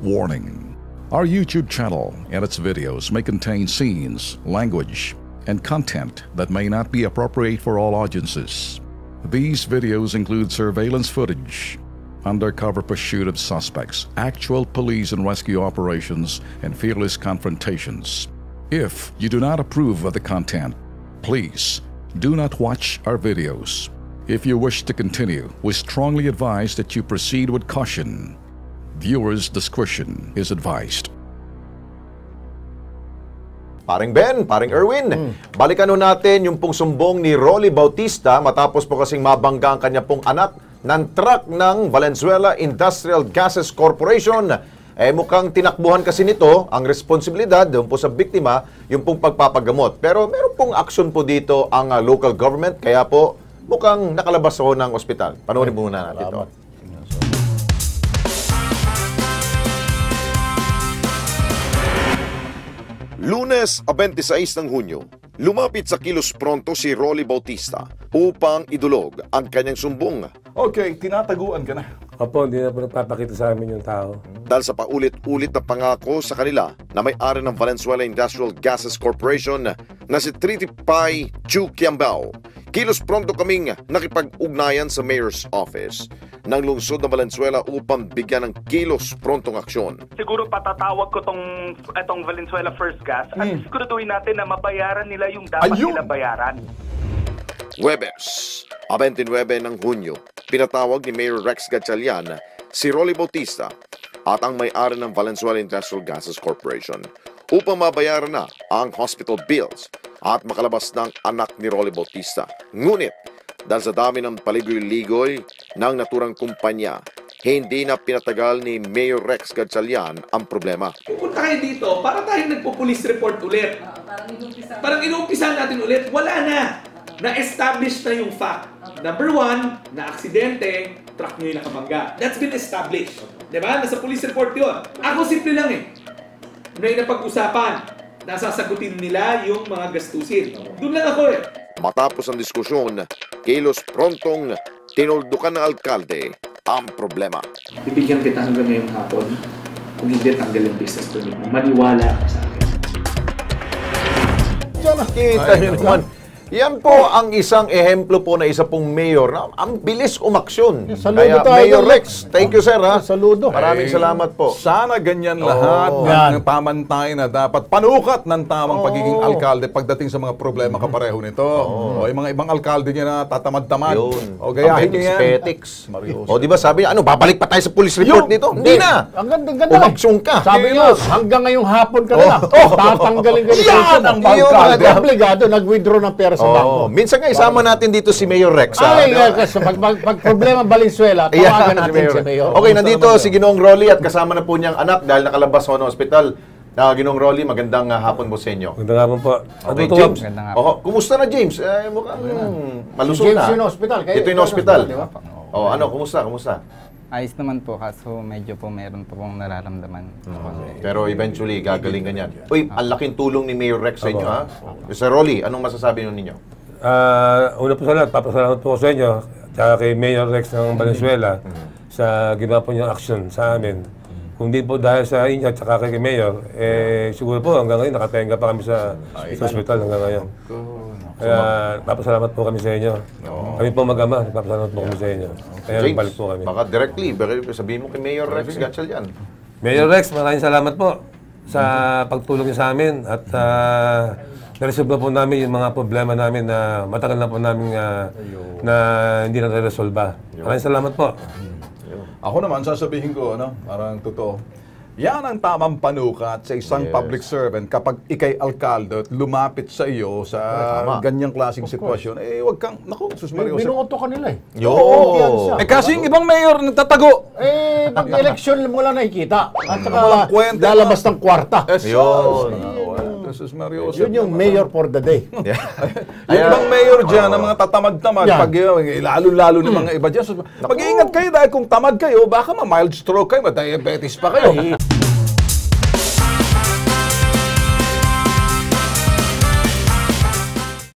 Warning. Our YouTube channel and its videos may contain scenes, language, and content that may not be appropriate for all audiences. These videos include surveillance footage, undercover pursuit of suspects, actual police and rescue operations, and fearless confrontations. If you do not approve of the content, please do not watch our videos. If you wish to continue, we strongly advise that you proceed with caution. Viewers' discretion is advised. Paring Ben, paring Erwin, balikan nun natin yung pong sumbong ni Rolly Bautista matapos po kasing mabangga ang kanya pong anak ng truck ng Valenzuela Industrial Gases Corporation. Mukhang tinakbuhan kasi nito ang responsibilidad doon po sa biktima, yung pong pagpapagamot. Pero meron pong action po dito ang local government, kaya po mukhang nakalabas ho ng ospital. Panoorin muna natin ito. Lunes, 26 ng Hunyo, lumapit sa Kilos Pronto si Rolly Bautista upang idulog ang kanyang sumbong. Okay, tinataguan ka na. Opo, hindi na po nagpapakita sa amin yung tao. Dahil sa paulit-ulit na pangako sa kanila na may-ari ng Valenzuela Industrial Gases Corporation na si Tritipay Chu Quiambao, kilos pronto kaming nakipag-ugnayan sa Mayor's Office ng lungsod ng Valenzuela upang bigyan ng kilos prontong aksyon. Siguro patatawag ko itong Valenzuela First Gas at siguraduhin natin na mabayaran nila yung dapat nila bayaran. Huwebes, 29 ng Hunyo, pinatawag ni Mayor Rex Gatchalian si Rolly Bautista at ang may-ari ng Valenzuela Industrial Gases Corporation upang mabayaran na ang hospital bills at makalabas ng anak ni Rolly Bautista. Ngunit, dahil sa dami ng paligoy-ligoy ng naturang kumpanya, hindi na pinatagal ni Mayor Rex Gatchalian ang problema. Pupunta kayo dito para tayo nagpo-police report ulit. Parang inumpisahan natin ulit. Wala na. Na-establish na yung fact. Number one, na aksidente, truck nyo yung nakabangga. That's been established. Diba? Nasa police report yun. Ako simple lang may napag-usapan. Nasasagutin nila yung mga gastusin. Doon lang ako Matapos ang diskusyon, kilos prontong tinuldukan ng alkalde ang problema. Bibigyan kita hanggang ngayong hapon. Kung hindi tanggal ang business permit mo, maniwala ka sa akin. Diyan nakita nyo naman. Yan po ang isang ehemplo po na isa pong mayor na ang bilis umaksyon. Kaya Mayor Rex, thank you sir ha. Saludo. Maraming salamat po. Sana ganyan lahat ng pamantay na dapat panukat ng tamang pagiging alkalde pagdating sa mga problema kapareho nito. O yung mga ibang alkalde niya na tatamad-tamad. O gayahin niyo yan. Petics. O di ba sabi niya, babalik pa tayo sa police report dito? Hindi na. Ang ganda. Umaksyon ka. Sabi niyo, hanggang ngayong hapon ka na lang. Tatanggalin ka na. Yan ang alkalde. Obligado, nag-withdraw ng pera sa bangko. Minsan nga isama natin dito si Mayor Rex. Kasi pag problema Valenzuela, tawagan natin si Mayor. Okay, nandito si Ginoong Rolly at kasama na po niyang anak dahil nakalabas ho ng ospital. Ginoong Rolly, magandang hapon po sa inyo. Magandang hapon po. Okay, James. Kumusta na James? Mukhang malusog na. James yung hospital. Ito yung hospital. Kumusta? Ayos naman po, kaso medyo po meron po pong nararamdaman. Pero eventually, gagaling yan. Uy, ang laking tulong ni Mayor Rex sa inyo, ha? Mr. Rolly, anong masasabi ninyo? Una po sa lahat, papasalamat po sa inyo at kay Mayor Rex ng Valenzuela sa ginawa po niyang action sa amin. Kung di po dahil sa inyo at saka kay Mayor, siguro po hanggang ngayon nakatenga pa kami sa hospital hanggang ngayon. Kaya papasalamat po kami sa inyo. Kami po mag-ama, papasalamat po kami sa inyo. Kaya balik po kami. Baka directly, sabihin mo kay Mayor Rex Gatchalian. Mayor Rex, maraming salamat po sa pagtulong niyo sa amin at naresolve na po namin yung mga problema namin na matagal na po namin na hindi na resolba. Maraming salamat po. Ako naman, sasabihin ko, parang totoo. Yan ang tamang panukat sa isang public servant kapag ikay alkalde at lumapit sa iyo sa ganyang klaseng sitwasyon. Huwag kang, sus Mario. Binuoto ka nila kasi yung ibang mayor nagtatago. Pag-eleksyon mo lang nakikita. At saka lalabas ng kwarta. Sus Mario. Yun yung mayor for the day. Yung ibang mayor dyan, ang mga tatamad-tamad, pag lalo-lalo ng mga iba dyan, mag-iingat kayo dahil kung tamad kayo, baka ma-mild stroke kayo, ma-diabetes pa kayo.